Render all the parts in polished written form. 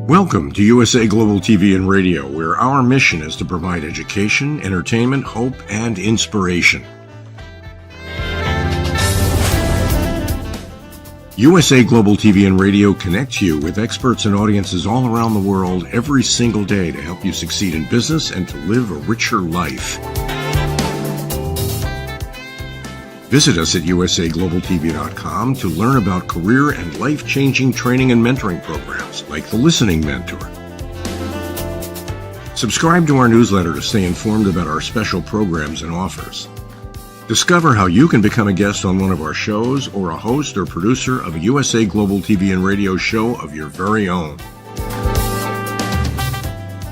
Welcome to USA Global TV and Radio, where our mission is to provide education, entertainment, hope, and inspiration. USA Global TV and Radio connects you with experts and audiences all around the world every single day to help you succeed in business and to live a richer life. Visit us at USAGlobalTV.com to learn about career and life-changing training and mentoring programs like the Listening Mentor. Subscribe to our newsletter to stay informed about our special programs and offers. Discover how you can become a guest on one of our shows or a host or producer of a USA Global TV and Radio show of your very own.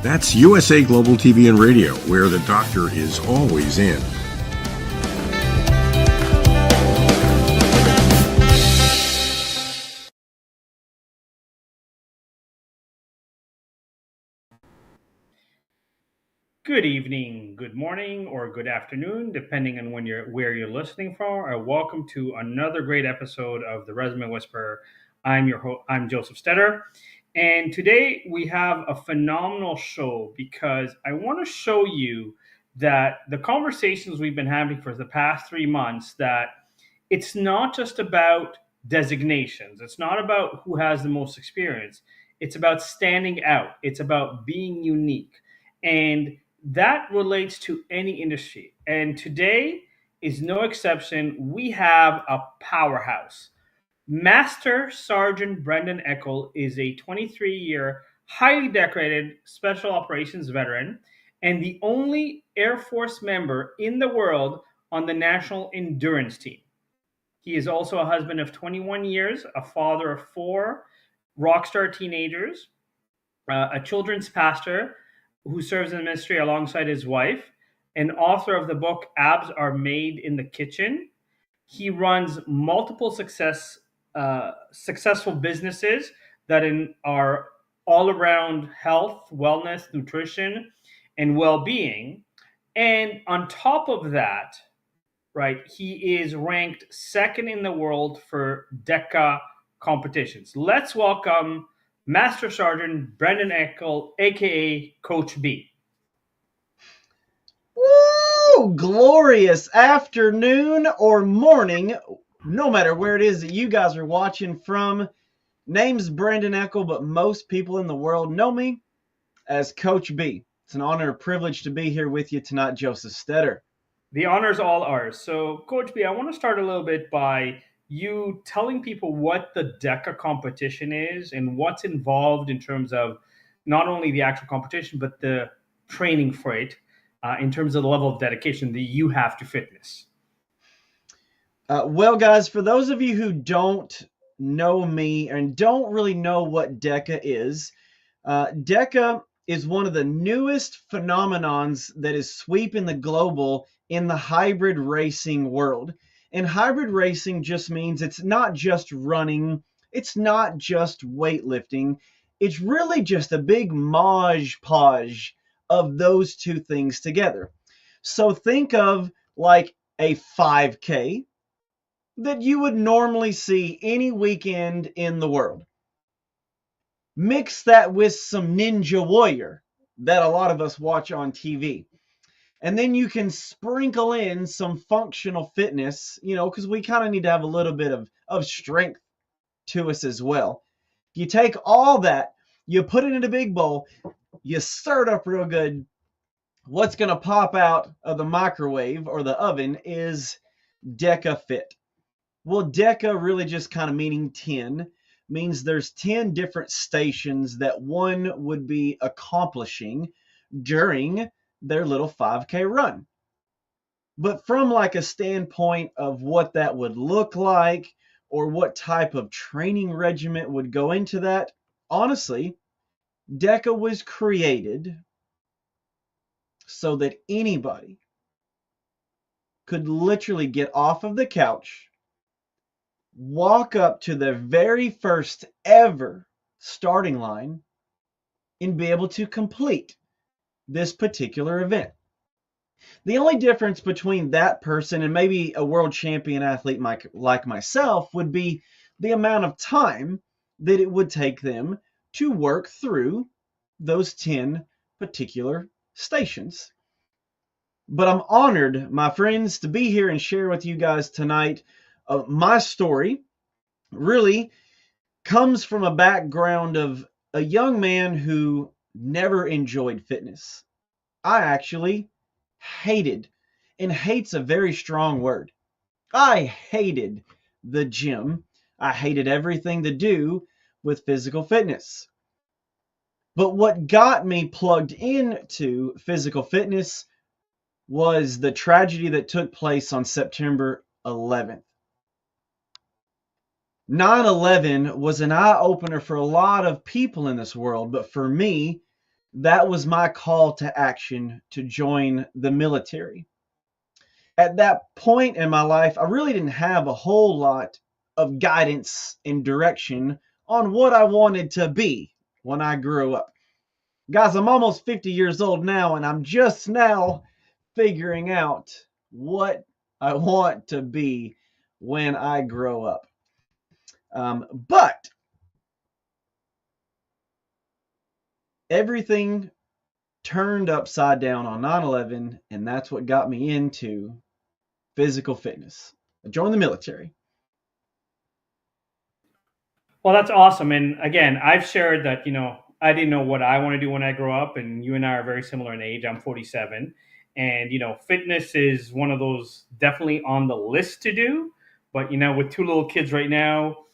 That's USA Global TV and Radio, where the doctor is always in. Good evening, good morning, or good afternoon, depending on where you're listening from. Welcome to another great episode of the Resume Whisperer. I'm JosefStetter, and today we have a phenomenal show because I want to show you that the conversations we've been having for the past 3 months, that it's not just about designations. It's not about who has the most experience. It's about standing out. It's about being unique. And that relates to any industry. And today is no exception. We have a powerhouse. Master Sergeant Brendan Eckel is a 23-year, highly decorated Special Operations veteran and the only Air Force member in the world on the National Endurance Team. He is also a husband of 21 years, a father of 4 rockstar teenagers, a children's pastor who serves in the ministry alongside his wife, and author of the book Abs Are Made in the Kitchen. He runs multiple successful businesses that are all around health, wellness, nutrition, and well-being. And on top of that, right, he is ranked second in the world for Deca competitions. Let's welcome Master Sergeant Brendan Eckel, a.k.a. Coach B. Woo! Glorious afternoon or morning, no matter where it is that you guys are watching from. Name's Brendan Eckel, but most people in the world know me as Coach B. It's an honor and privilege to be here with you tonight, JosefStetter. The honor's all ours. So, Coach B, I want to start a little bit by you telling people what the Deca competition is and what's involved in terms of not only the actual competition, but the training for it in terms of the level of dedication that you have to fitness. Well, guys, for those of you who don't know me and don't really know what Deca is one of the newest phenomenons that is sweeping the global in the hybrid racing world. And hybrid racing just means it's not just running, it's not just weightlifting. It's really just a big modge podge of those two things together. So think of like a 5K that you would normally see any weekend in the world. Mix that with some Ninja Warrior that a lot of us watch on TV. And then you can sprinkle in some functional fitness, because we kind of need to have a little bit of strength to us as well. You take all that, you put it in a big bowl, you stir it up real good. What's going to pop out of the microwave or the oven is Deca Fit. Well, Deca really just kind of meaning 10, means there's 10 different stations that one would be accomplishing during their little 5K run. But from like a standpoint of what that would look like or what type of training regimen would go into that, honestly, Deca was created so that anybody could literally get off of the couch, walk up to the very first ever starting line, and be able to complete this particular event. The only difference between that person and maybe a world champion athlete like myself would be the amount of time that it would take them to work through those 10 particular stations. But I'm honored, my friends, to be here and share with you guys tonight. My story really comes from a background of a young man who never enjoyed fitness. I actually hated, and hate's a very strong word. I hated the gym. I hated everything to do with physical fitness. But what got me plugged into physical fitness was the tragedy that took place on September 11th. 9/11 was an eye-opener for a lot of people in this world, but for me, that was my call to action to join the military. At that point in my life, I really didn't have a whole lot of guidance and direction on what I wanted to be when I grew up. Guys, I'm almost 50 years old now, and I'm just now figuring out what I want to be when I grow up. But everything turned upside down on 9/11, and that's what got me into physical fitness. I joined the military. Well, that's awesome. And again, I've shared that, I didn't know what I want to do when I grow up. And you and I are very similar in age. I'm 47. And, fitness is one of those definitely on the list to do. But, with two little kids right now,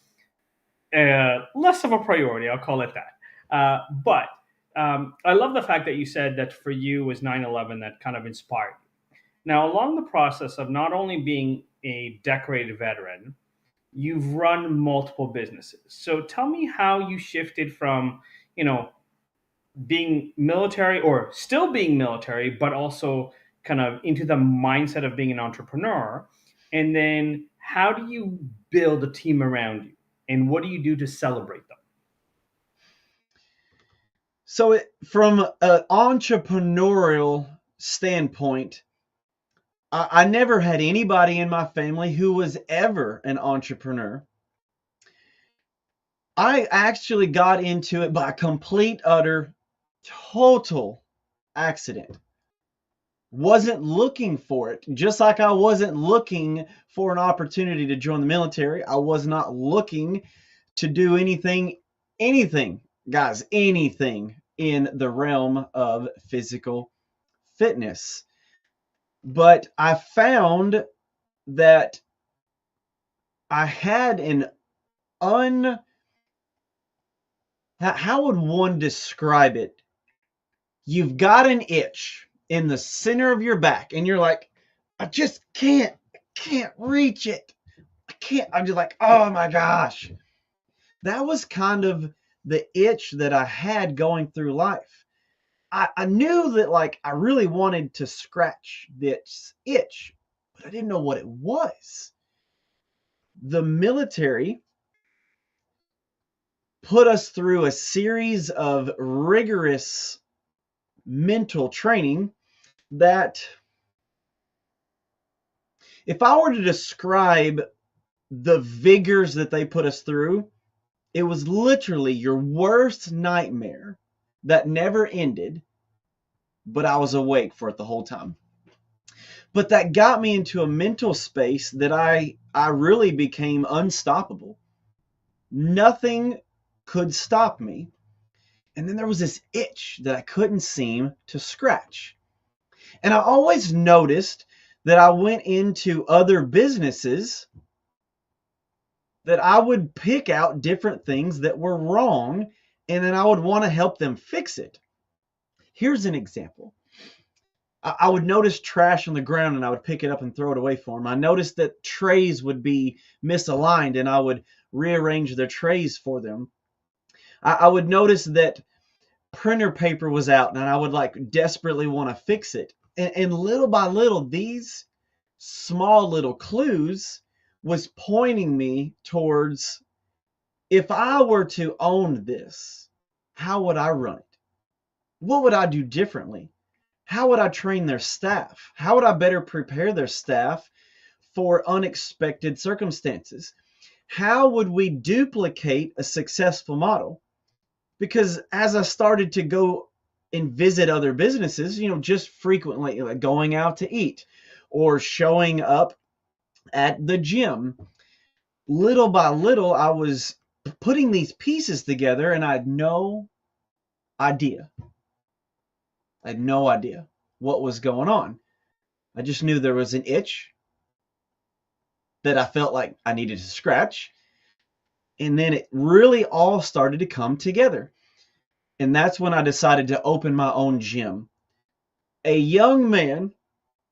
less of a priority. I'll call it that. But I love the fact that you said that for you was 9/11 that kind of inspired you. Now, along the process of not only being a decorated veteran, you've run multiple businesses. So tell me how you shifted from, being military or still being military, but also kind of into the mindset of being an entrepreneur. And then how do you build a team around you? And what do you do to celebrate them? So from an entrepreneurial standpoint, I never had anybody in my family who was ever an entrepreneur. I actually got into it by complete, utter, total accident. Wasn't looking for it. Just like I wasn't looking for an opportunity to join the military. I was not looking to do anything, guys, anything in the realm of physical fitness. But I found that I had an how would one describe it? You've got an itch in the center of your back and you're like, I just can't reach it. I'm just like, oh my gosh. That was kind of the itch that I had going through life. I knew that like I really wanted to scratch this itch, but I didn't know what it was. the military put us through a series of rigorous mental training that, if I were to describe the vigors that they put us through, it was literally your worst nightmare that never ended, but I was awake for it the whole time. But that got me into a mental space that I really became unstoppable. Nothing could stop me. And then there was this itch that I couldn't seem to scratch. And I always noticed that I went into other businesses that I would pick out different things that were wrong, and then I would want to help them fix it. Here's an example. I would notice trash on the ground and I would pick it up and throw it away for them. I noticed that trays would be misaligned and I would rearrange their trays for them. I would notice that printer paper was out and I would desperately want to fix it. And little by little, these small little clues was pointing me towards, if I were to own this, how would I run it? What would I do differently? How would I train their staff? How would I better prepare their staff for unexpected circumstances? How would we duplicate a successful model? Because as I started to go and visit other businesses, just frequently, like going out to eat or showing up at the gym, little by little, I was putting these pieces together and I had no idea. I had no idea what was going on. I just knew there was an itch that I felt like I needed to scratch. And then it really all started to come together. And that's when I decided to open my own gym. A young man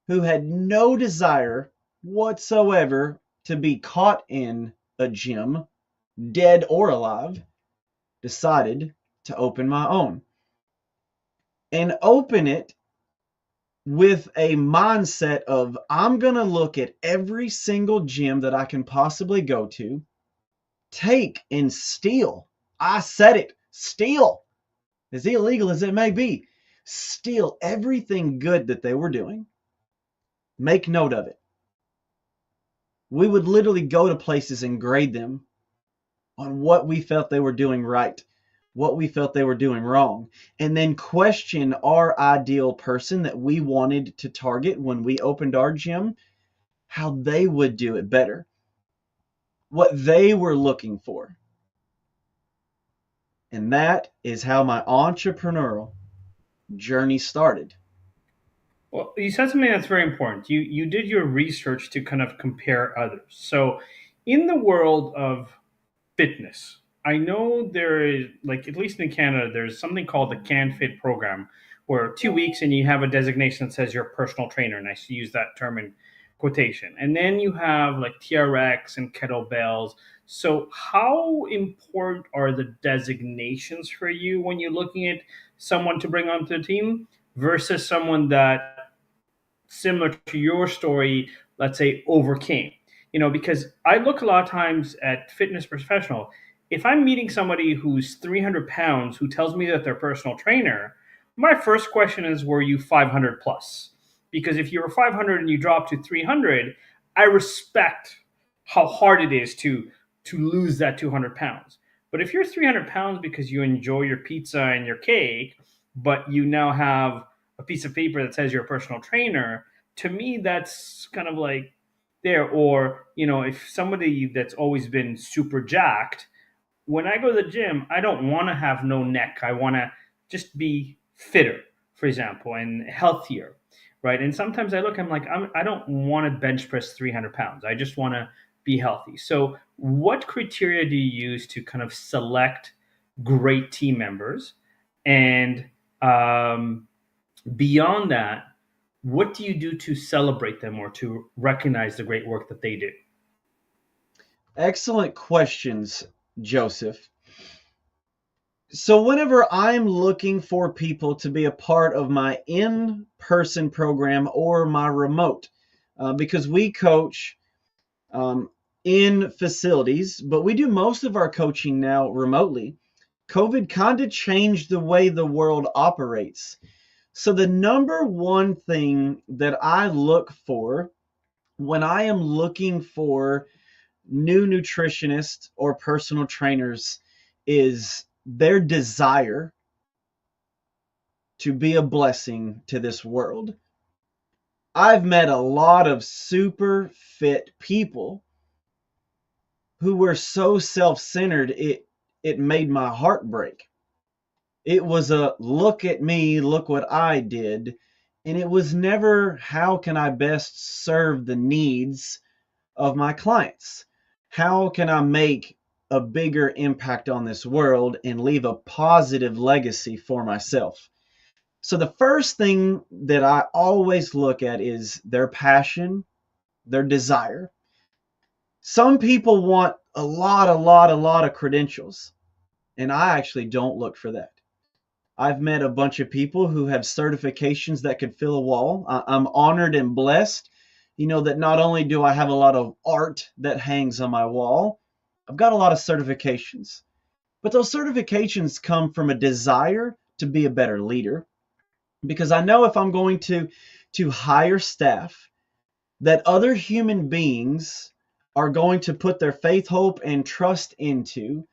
who had no desire whatsoever to be caught in a gym, dead or alive, decided to open my own. And open it with a mindset of, I'm going to look at every single gym that I can possibly go to, take and steal. I said it, steal. As illegal as it may be, steal everything good that they were doing. Make note of it. We would literally go to places and grade them on what we felt they were doing right, what we felt they were doing wrong, and then question our ideal person that we wanted to target when we opened our gym, how they would do it better, what they were looking for. And that is how my entrepreneurial journey started. Well, you said something that's very important. You did your research to kind of compare others. So, in the world of fitness, I know there is, like, at least in Canada, there's something called the Can Fit program, where 2 weeks and you have a designation that says you're a personal trainer, and I use that term in quotation. And then you have like TRX and kettlebells. So, how important are the designations for you when you're looking at someone to bring onto the team versus someone that, similar to your story, let's say, overcame? Because I look a lot of times at fitness professional. If I'm meeting somebody who's 300 pounds who tells me that they're a personal trainer, my first question is, were you 500 plus? Because if you were 500 and you dropped to 300, I respect how hard it is to lose that 200 pounds. But if you're 300 pounds because you enjoy your pizza and your cake, but you now have a piece of paper that says you're a personal trainer, to me, that's kind of like there. Or, if somebody that's always been super jacked, when I go to the gym, I don't want to have no neck. I want to just be fitter, for example, and healthier, right? And sometimes I'm like, I don't want to bench press 300 pounds. I just want to be healthy. So what criteria do you use to kind of select great team members? And beyond that, what do you do to celebrate them or to recognize the great work that they do? Excellent questions, Joseph. So whenever I'm looking for people to be a part of my in-person program or my remote, because we coach in facilities, but we do most of our coaching now remotely. COVID kind of changed the way the world operates. So the number one thing that I look for when I am looking for new nutritionists or personal trainers is their desire to be a blessing to this world. I've met a lot of super fit people who were so self-centered it made my heart break. It was a look at me, look what I did, and it was never how can I best serve the needs of my clients? How can I make a bigger impact on this world and leave a positive legacy for myself? So the first thing that I always look at is their passion, their desire. Some people want a lot of credentials, and I actually don't look for that. I've met a bunch of people who have certifications that could fill a wall. I'm honored and blessed, that not only do I have a lot of art that hangs on my wall, I've got a lot of certifications. But those certifications come from a desire to be a better leader, because I know if I'm going to hire staff that other human beings are going to put their faith, hope, and trust into,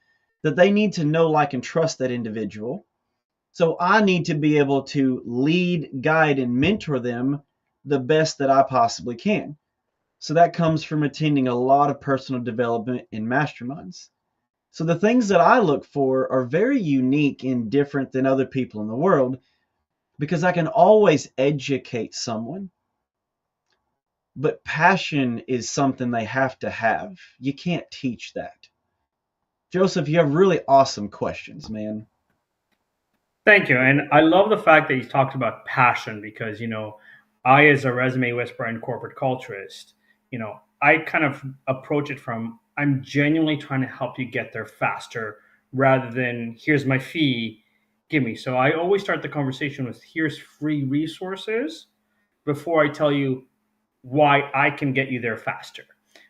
that they need to know, like, and trust that individual. So I need to be able to lead, guide, and mentor them the best that I possibly can. So that comes from attending a lot of personal development and masterminds. So the things that I look for are very unique and different than other people in the world, because I can always educate someone. But passion is something they have to have. You can't teach that. Joseph, you have really awesome questions, man. Thank you. And I love the fact that you talked about passion because, I, as a resume whisperer and corporate culturist, I kind of approach it from I'm genuinely trying to help you get there faster rather than here's my fee, give me. So I always start the conversation with here's free resources before I tell you why I can get you there faster.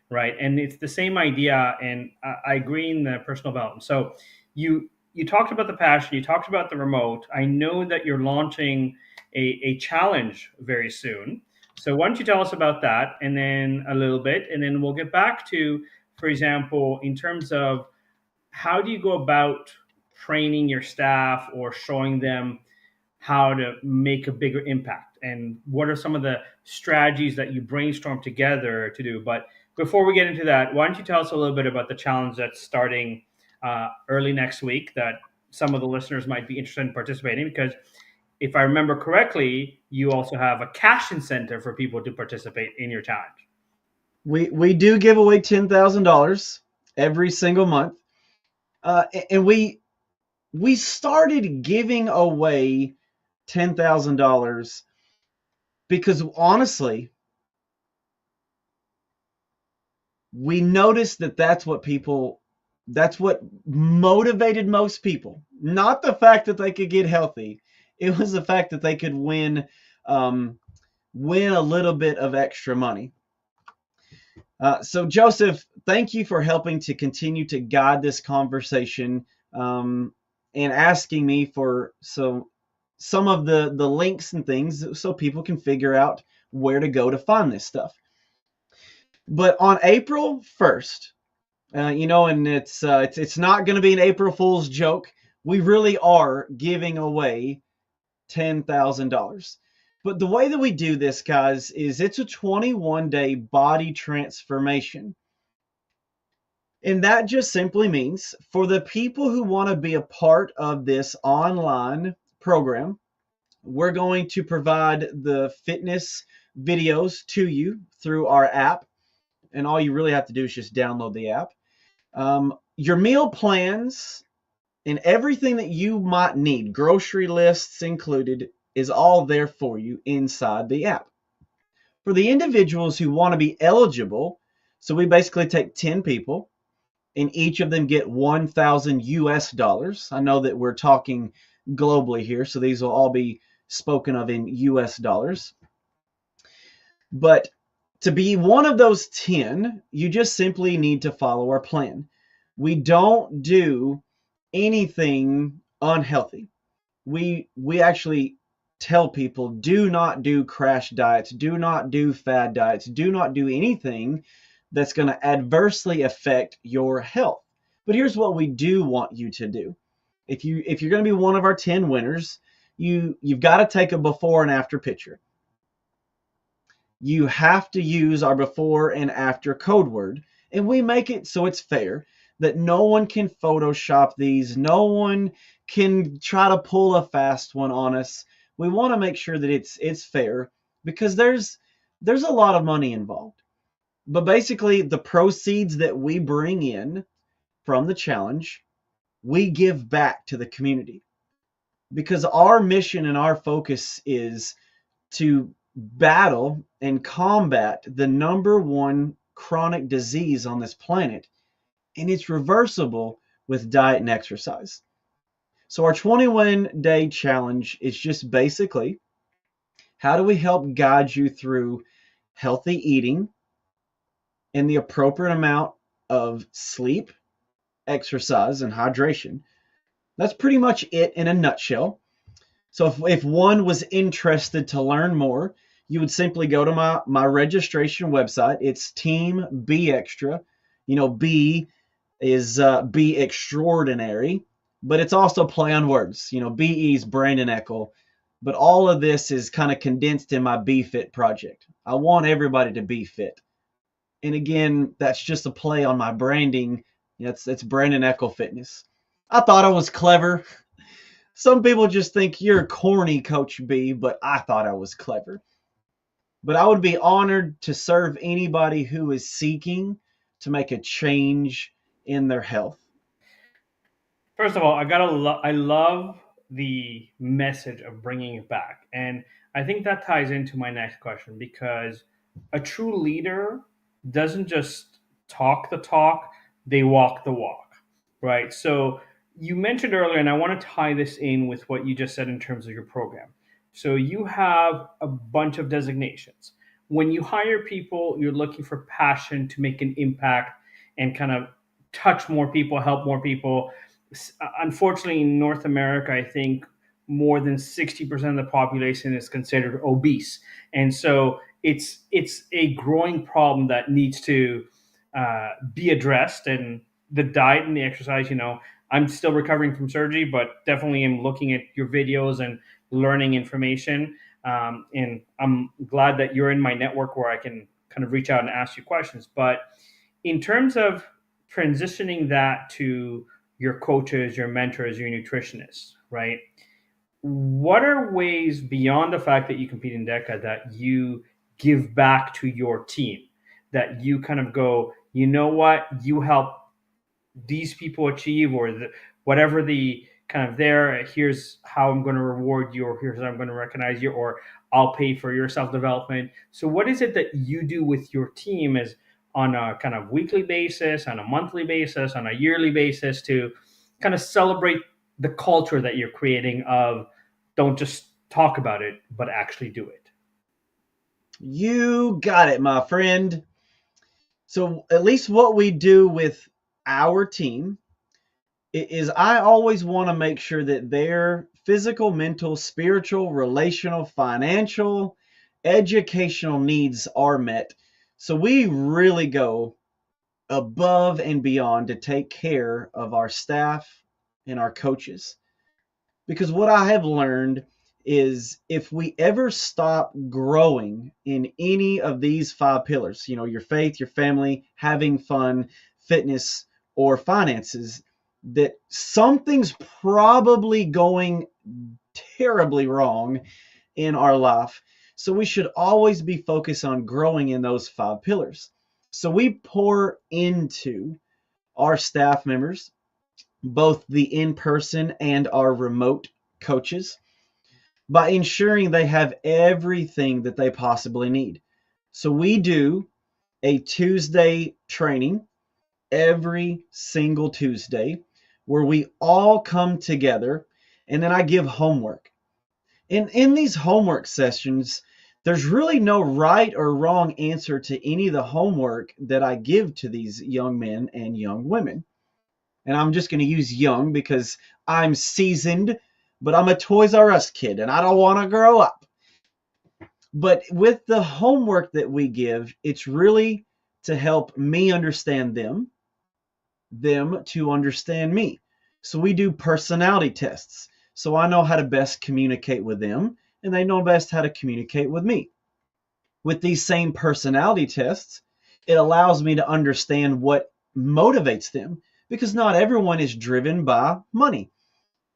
Right. And it's the same idea. And I agree in the personal development. So you talked about the passion, you talked about the remote. I know that you're launching a challenge very soon. So why don't you tell us about that and then a little bit, and then we'll get back to, for example, in terms of how do you go about training your staff or showing them how to make a bigger impact, and what are some of the strategies that you brainstorm together to do. But before we get into that, why don't you tell us a little bit about the challenge that's starting early next week that some of the listeners might be interested in participating? Because if I remember correctly, you also have a cash incentive for people to participate in your challenge. We do give away $10,000 every single month, and we started giving away $10,000 because honestly, we noticed that that's what motivated most people. Not the fact that they could get healthy. It was the fact that they could win a little bit of extra money. So Joseph, thank you for helping to continue to guide this conversation, and asking me for some of the links and things so people can figure out where to go to find this stuff. But on April 1st, and it's not going to be an April Fool's joke. We really are giving away $10,000. But the way that we do this, guys, is it's a 21-day body transformation. And that just simply means for the people who want to be a part of this online program, we're going to provide the fitness videos to you through our app. And all you really have to do is just download the app. Your meal plans and everything that you might need, grocery lists included, is all there for you inside the app. For the individuals who want to be eligible, so we basically take 10 people and each of them get 1,000 US dollars. I know that we're talking globally here, so these will all be spoken of in US dollars. But To be one of those 10, you just simply need to follow our plan. We don't do anything unhealthy. We actually tell people, do not do crash diets, do not do fad diets, do not do anything that's going to adversely affect your health. But here's what we do want you to do. If you're going to be one of our 10 winners, you've got to take a before and after picture. You have to use our before and after code word, and we make it so it's fair that no one can Photoshop these, no one can try to pull a fast one on us. We want to make sure that it's fair, because there's a lot of money involved. But basically, the proceeds that we bring in from the challenge, we give back to the community, because our mission and our focus is to battle and combat the number one chronic disease on this planet, and it's reversible with diet and exercise. So our 21-day challenge is just basically, how do we help guide you through healthy eating and the appropriate amount of sleep, exercise, and hydration. That's pretty much it in a nutshell. So if one was interested to learn more, you would simply go to my registration website. It's Team Be Extra. You know, B is Be Extraordinary, but it's also play on words. You know, BE is Brandon Eckel, but all of this is kind of condensed in my Be Fit project. I want everybody to be fit. And again, that's just a play on my branding. It's Brandon Eckel Fitness. I thought I was clever. Some people just think you're corny, Coach B, but I thought I was clever. But I would be honored to serve anybody who is seeking to make a change in their health. First of all, I love the message of bringing it back, and I think that ties into my next question, because a true leader doesn't just talk the talk; they walk the walk, right? So you mentioned earlier, and I want to tie this in with what you just said in terms of your program. So you have a bunch of designations. When you hire people, you're looking for passion to make an impact and kind of touch more people, help more people. Unfortunately, in North America, I think more than 60% of the population is considered obese, and so it's a growing problem that needs to be addressed. And the diet and the exercise, I'm still recovering from surgery, but definitely am looking at your videos and learning information. And I'm glad that you're in my network where I can kind of reach out and ask you questions. But in terms of transitioning that to your coaches, your mentors, your nutritionists, right? What are ways beyond the fact that you compete in Deca that you give back to your team, that you kind of go, you know what, you help these people achieve, or whatever the kind of there, here's how I'm going to reward you, or here's how I'm going to recognize you, or I'll pay for your self-development. So what is it that you do with your team is on a kind of weekly basis, on a monthly basis, on a yearly basis, to kind of celebrate the culture that you're creating of don't just talk about it, but actually do it? You got it, my friend. So at least what we do with our team is, I always want to make sure that their physical, mental, spiritual, relational, financial, educational needs are met. So we really go above and beyond to take care of our staff and our coaches. Because what I have learned is, if we ever stop growing in any of these 5 pillars, your faith, your family, having fun, fitness, or finances, that something's probably going terribly wrong in our life. So we should always be focused on growing in those 5 pillars. So we pour into our staff members, both the in-person and our remote coaches, by ensuring they have everything that they possibly need. So we do a Tuesday training every single Tuesday where we all come together, and then I give homework. In these homework sessions, There's really no right or wrong answer to any of the homework that I give to these young men and young women. And I'm just going to use young because I'm seasoned, but I'm a Toys R Us kid and I don't want to grow up. But with the homework that we give, it's really to help me understand them to understand me. So we do personality tests. So I know how to best communicate with them, and they know best how to communicate with me. With these same personality tests, it allows me to understand what motivates them, because not everyone is driven by money.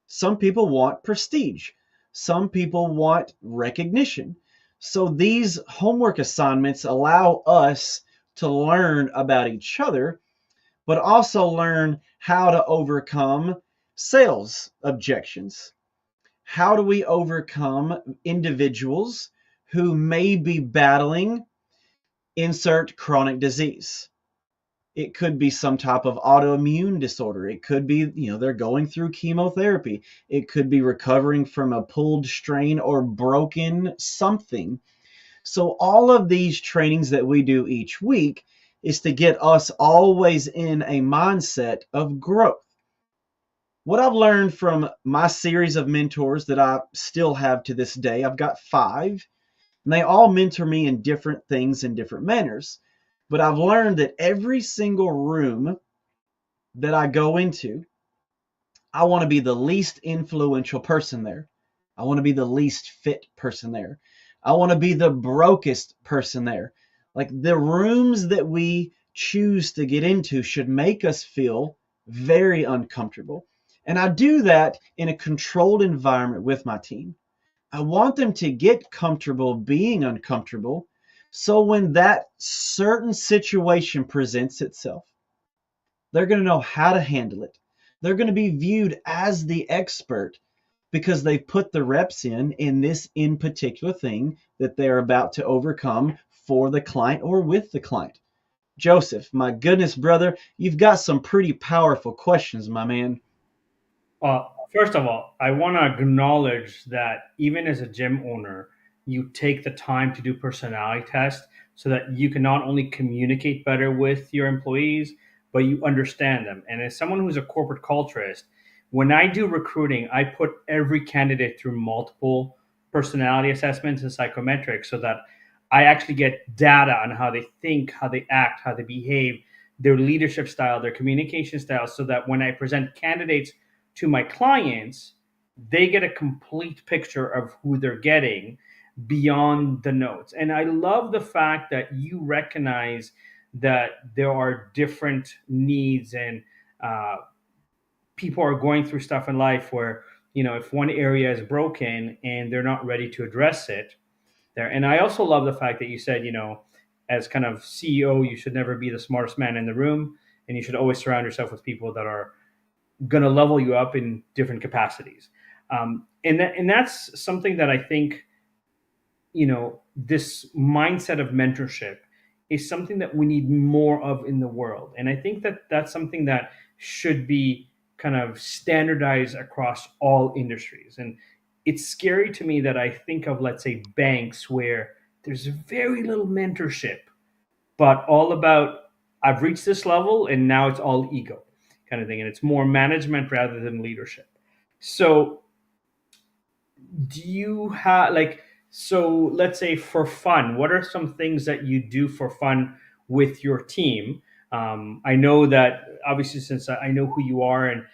Some people want prestige. Some people want recognition. So these homework assignments allow us to learn about each other, but also learn how to overcome sales objections. How do we overcome individuals who may be battling insert chronic disease? It could be some type of autoimmune disorder. It could be, they're going through chemotherapy. It could be recovering from a pulled strain or broken something. So all of these trainings that we do each week is to get us always in a mindset of growth. What I've learned from my series of mentors that I still have to this day, I've got 5, and they all mentor me in different things in different manners. But I've learned that every single room that I go into, I want to be the least influential person there. I want to be the least fit person there. I want to be the brokest person there. Like, the rooms that we choose to get into should make us feel very uncomfortable. And I do that in a controlled environment with my team. I want them to get comfortable being uncomfortable. So when that certain situation presents itself, they're going to know how to handle it. They're going to be viewed as the expert because they've put the reps in this in particular thing that they're about to overcome for the client or with the client. Joseph, my goodness, brother, you've got some pretty powerful questions, my man. First of all, I want to acknowledge that even as a gym owner, you take the time to do personality tests so that you can not only communicate better with your employees, but you understand them. And as someone who's a corporate culturist, when I do recruiting, I put every candidate through multiple personality assessments and psychometrics so that I actually get data on how they think, how they act, how they behave, their leadership style, their communication style, so that when I present candidates to my clients, they get a complete picture of who they're getting beyond the notes. And I love the fact that you recognize that there are different needs and people are going through stuff in life where, if one area is broken and they're not ready to address it there. And I also love the fact that you said, as kind of CEO, you should never be the smartest man in the room, and you should always surround yourself with people that are going to level you up in different capacities. And that's something that I think, this mindset of mentorship is something that we need more of in the world. And I think that that's something that should be kind of standardized across all industries. And it's scary to me that I think of, let's say, banks where there's very little mentorship, but all about, I've reached this level and now it's all ego kind of thing. And it's more management rather than leadership. So do you have so let's say for fun, what are some things that you do for fun with your team? I know that obviously, since I know who you are, and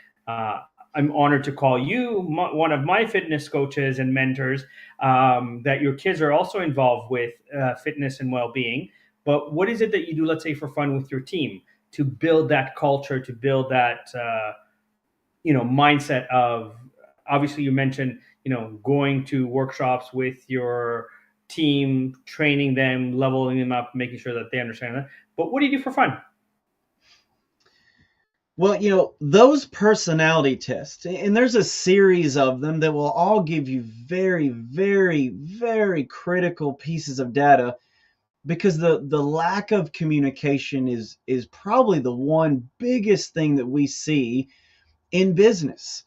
I'm honored to call you one of my fitness coaches and mentors, that your kids are also involved with fitness and well-being. But what is it that you do, let's say, for fun with your team to build that culture, to build that mindset of, obviously you mentioned, going to workshops with your team, training them, leveling them up, making sure that they understand that. But what do you do for fun? Well, those personality tests, and there's a series of them that will all give you very, very, very critical pieces of data, because the lack of communication is probably the one biggest thing that we see in business,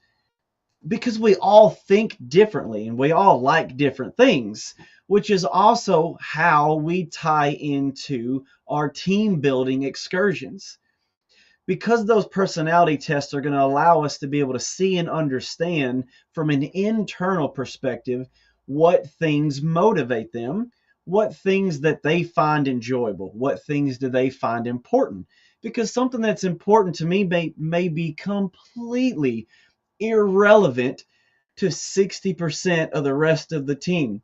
because we all think differently and we all like different things. which is also how we tie into our team building excursions. Because those personality tests are going to allow us to be able to see and understand from an internal perspective what things motivate them, what things that they find enjoyable, what things do they find important. Because something that's important to me may be completely irrelevant to 60% of the rest of the team,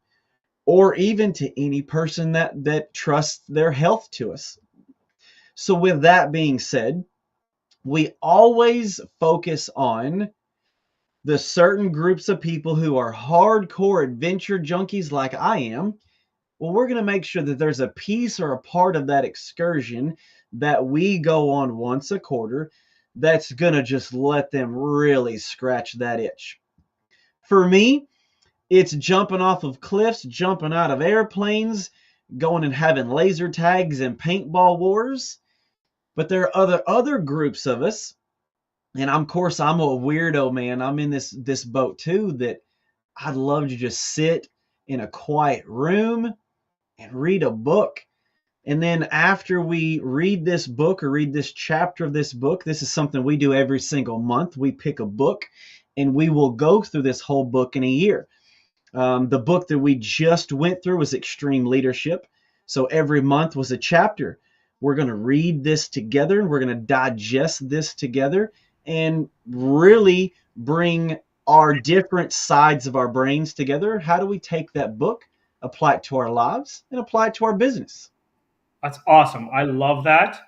or even to any person that trusts their health to us. So with that being said, we always focus on the certain groups of people who are hardcore adventure junkies like I am. Well, we're going to make sure that there's a piece or a part of that excursion that we go on once a quarter that's going to just let them really scratch that itch. For me, it's jumping off of cliffs, jumping out of airplanes, going and having laser tags and paintball wars. But there are other groups of us, and of course I'm a weirdo, man. I'm in this boat too, that I'd love to just sit in a quiet room and read a book. And then after we read this book or read this chapter of this book, this is something we do every single month. We pick a book and we will go through this whole book in a year. The book that we just went through was Extreme Leadership. So every month was a chapter. We're going to read this together. We're going to digest this together and really bring our different sides of our brains together. How do we take that book, apply it to our lives, and apply it to our business? That's awesome. I love that.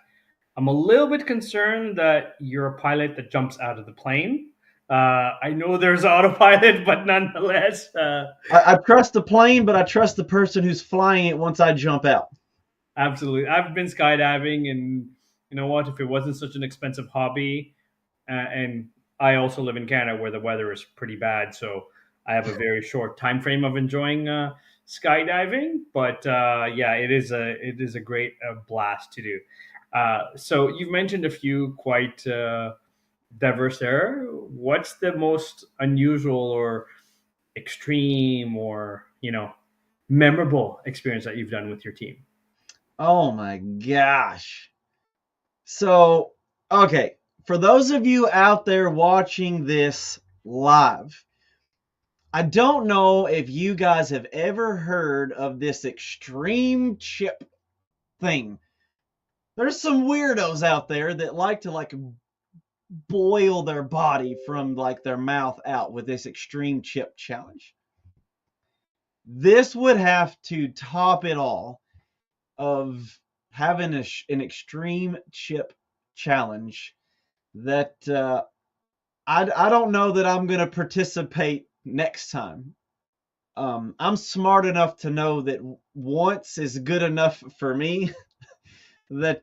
I'm a little bit concerned that you're a pilot that jumps out of the plane. I know there's autopilot, but nonetheless, I trust the plane, but I trust the person who's flying it once I jump out. absolutely. I've been skydiving, and you know what? If it wasn't such an expensive hobby, and I also live in Canada where the weather is pretty bad, so I have a very short time frame of enjoying skydiving. But yeah, it is a great blast to do. So you've mentioned a few quite diverse there. What's the most unusual or extreme or memorable experience that you've done with your team? Oh my gosh. So, okay, for those of you out there watching this live, I don't know if you guys have ever heard of this extreme chip thing. There's some weirdos out there that like to boil their body from their mouth out with this extreme chip challenge. This would have to top it all of having an extreme chip challenge that I don't know that I'm going to participate next time. I'm smart enough to know that once is good enough for me. That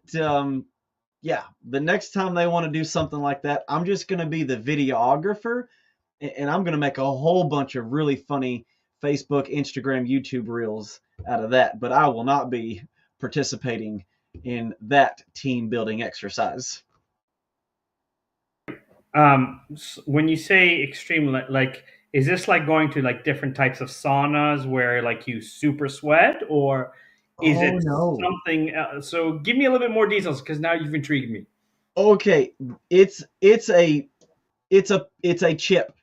yeah, the next time they want to do something like that, I'm just going to be the videographer, and I'm going to make a whole bunch of really funny Facebook, Instagram, YouTube reels out of that. But I will not be participating in that team building exercise. When you say extreme, like, is this like going to like different types of saunas where like you super sweat, or is Oh it no. something else? So give me a little bit more details because now you've intrigued me. Okay, it's a chip.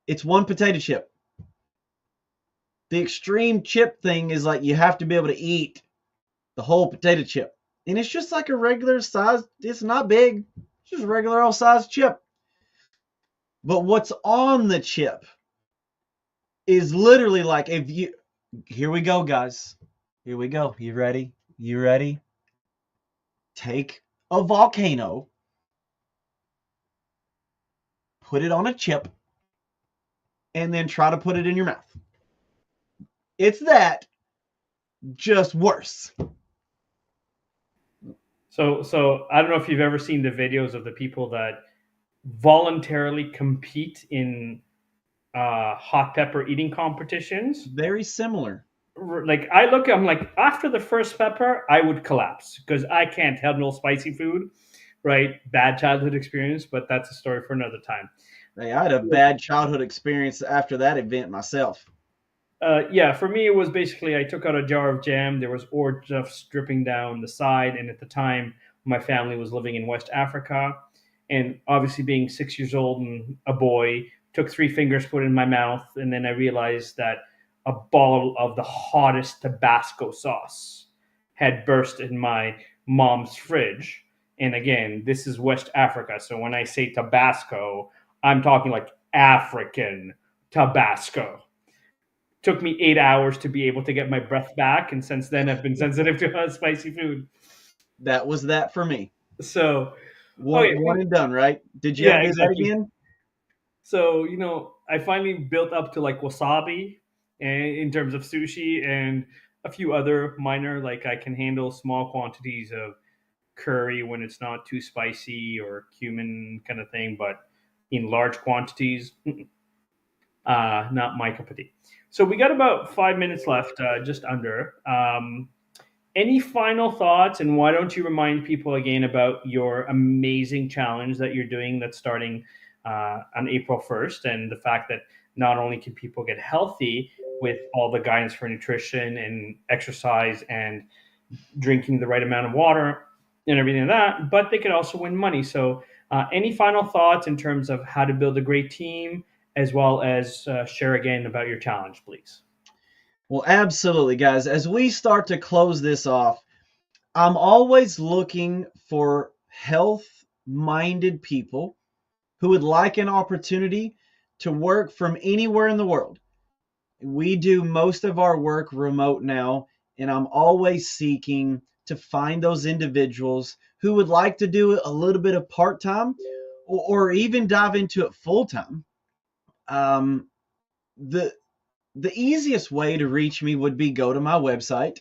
It's one potato chip. The extreme chip thing is like you have to be able to eat the whole potato chip. And it's just like a regular size, it's not big, it's just a regular old size chip. But what's on the chip is literally like if you, here we go, guys. Here we go. You ready? You ready? Take a volcano, put it on a chip, and then try to put it in your mouth. It's that, just worse. So I don't know if you've ever seen the videos of the people that voluntarily compete in hot pepper eating competitions. Very similar. Like I'm like, after the first pepper, I would collapse because I can't handle spicy food. Right, bad childhood experience, but that's a story for another time. Hey, I had a bad childhood experience after that event myself. Yeah, for me, it was basically I took out a jar of jam. There was orange juice dripping down the side, and at the time, my family was living in West Africa, and obviously being 6 years old and a boy, took three fingers, put it in my mouth, and then I realized that a bottle of the hottest Tabasco sauce had burst in my mom's fridge. And again, this is West Africa, so when I say Tabasco, I'm talking like African Tabasco. Took me 8 hours to be able to get my breath back, and since then I've been sensitive to spicy food. That was that for me. So, One, okay, one and done, right? Did you yeah, ever do that exactly. again? So I finally built up to like wasabi, and in terms of sushi and a few other minor, like I can handle small quantities of curry when it's not too spicy or cumin kind of thing, but in large quantities, not my cup of tea. So we got about 5 minutes left, just under. Any final thoughts, and why don't you remind people again about your amazing challenge that you're doing that's starting on April 1st, and the fact that not only can people get healthy with all the guidance for nutrition and exercise and drinking the right amount of water and everything like that, but they could also win money. So, any final thoughts in terms of how to build a great team, as well as share again about your challenge, please? Well, absolutely, guys. As we start to close this off, I'm always looking for health minded people who would like an opportunity to work from anywhere in the world. We do most of our work remote now, and I'm always seeking to find those individuals who would like to do a little bit of part time or even dive into it full time. Um, the the easiest way to reach me would be go to my website,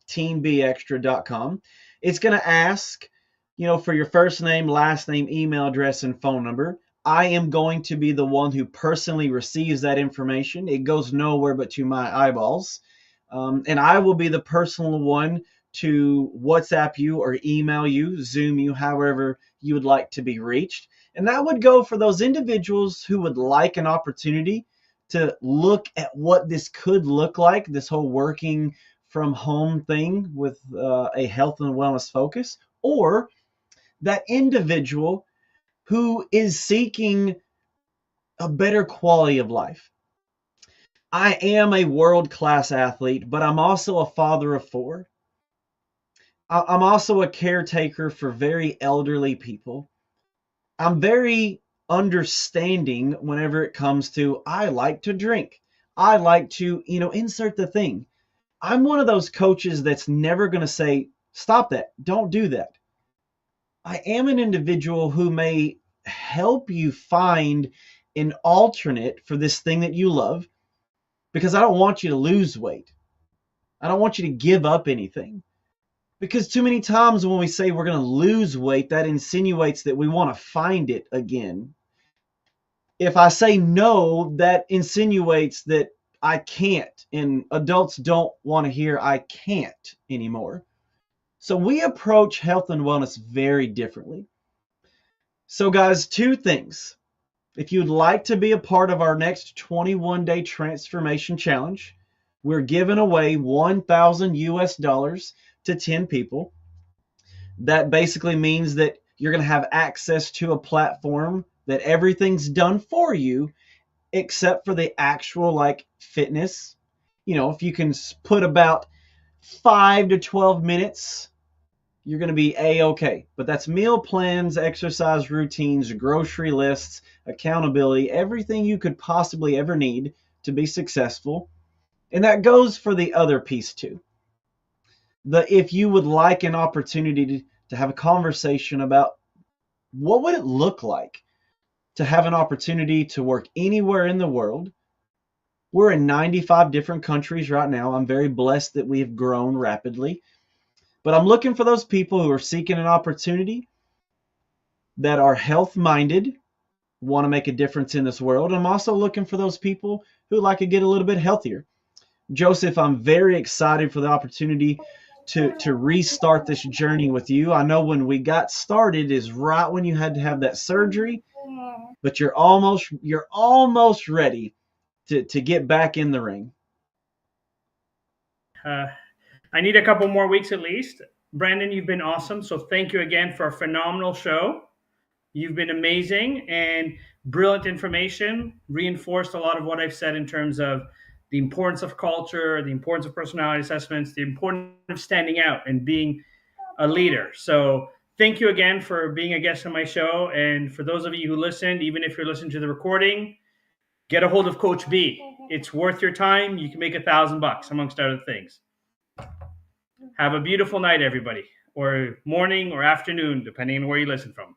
teambextra.com. It's going to ask, for your first name, last name, email address, and phone number. I am going to be the one who personally receives that information. It goes nowhere but to my eyeballs. And I will be the personal one to WhatsApp you or email you, Zoom you, however you would like to be reached. And that would go for those individuals who would like an opportunity to look at what this could look like, this whole working from home thing with a health and wellness focus, or that individual who is seeking a better quality of life. I am a world class athlete, but I'm also a father of four. I'm also a caretaker for very elderly people. I'm very understanding whenever it comes to I like to drink. I like to, insert the thing. I'm one of those coaches that's never going to say, stop that, don't do that. I am an individual who may help you find an alternate for this thing that you love because I don't want you to lose weight. I don't want you to give up anything. Because too many times when we say we're going to lose weight, that insinuates that we want to find it again. If I say no, that insinuates that I can't, and adults don't want to hear I can't anymore. So we approach health and wellness very differently. So, guys, two things. If you'd like to be a part of our next 21-day transformation challenge, we're giving away 1,000 US dollars to 10 people. That basically means that you're going to have access to a platform that everything's done for you except for the actual like fitness. If you can put about 5 to 12 minutes, you're going to be a-okay. But that's meal plans, exercise routines, grocery lists, accountability, everything you could possibly ever need to be successful. And that goes for the other piece too. If you would like an opportunity to have a conversation about what would it look like to have an opportunity to work anywhere in the world. We're in 95 different countries right now. I'm very blessed that we have grown rapidly. But I'm looking for those people who are seeking an opportunity, that are health minded, want to make a difference in this world. I'm also looking for those people who like to get a little bit healthier. Joseph, I'm very excited for the opportunity to restart this journey with you. I know when we got started is right when you had to have that surgery, but you're almost ready to get back in the ring. I need a couple more weeks at least. Brandon, you've been awesome. So thank you again for a phenomenal show. You've been amazing and brilliant information, reinforced a lot of what I've said in terms of the importance of culture, the importance of personality assessments, the importance of standing out and being a leader. So thank you again for being a guest on my show. And for those of you who listened, even if you're listening to the recording, get a hold of Coach B. It's worth your time. You can make $1,000 amongst other things. Have a beautiful night, everybody, or morning or afternoon, depending on where you listen from.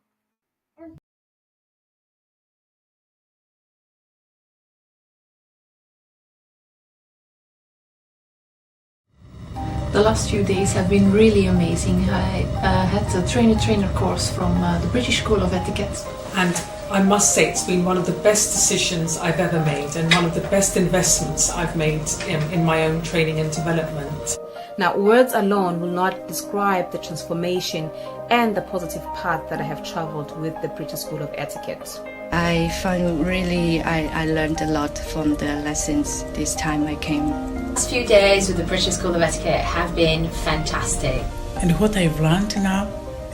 The last few days have been really amazing. I had a trainer course from the British School of Etiquette. And I must say it's been one of the best decisions I've ever made and one of the best investments I've made in my own training and development. Now, words alone will not describe the transformation and the positive path that I have traveled with the British School of Etiquette. I found I learned a lot from the lessons this time I came. The last few days with the British School of Etiquette have been fantastic. And what I've learned now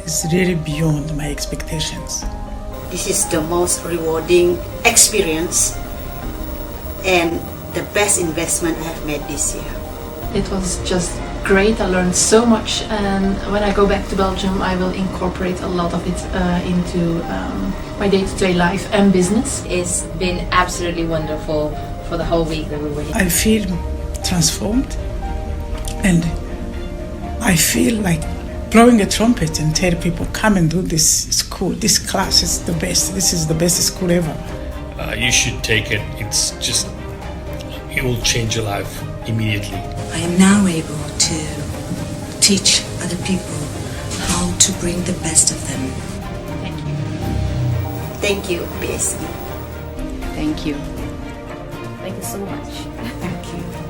is really beyond my expectations. This is the most rewarding experience and the best investment I have made this year. It was just great. I learned so much, and when I go back to Belgium I will incorporate a lot of it into my day-to-day life and business. It's been absolutely wonderful for the whole week that we were here. I feel transformed, and I feel like blowing a trumpet and tell people, come and do this school. This class is the best. This is the best school ever. You should take it. It will change your life immediately. I am now able to teach other people how to bring the best of them. Thank you. Thank you, BSC. Thank you. Thank you so much. Thank you.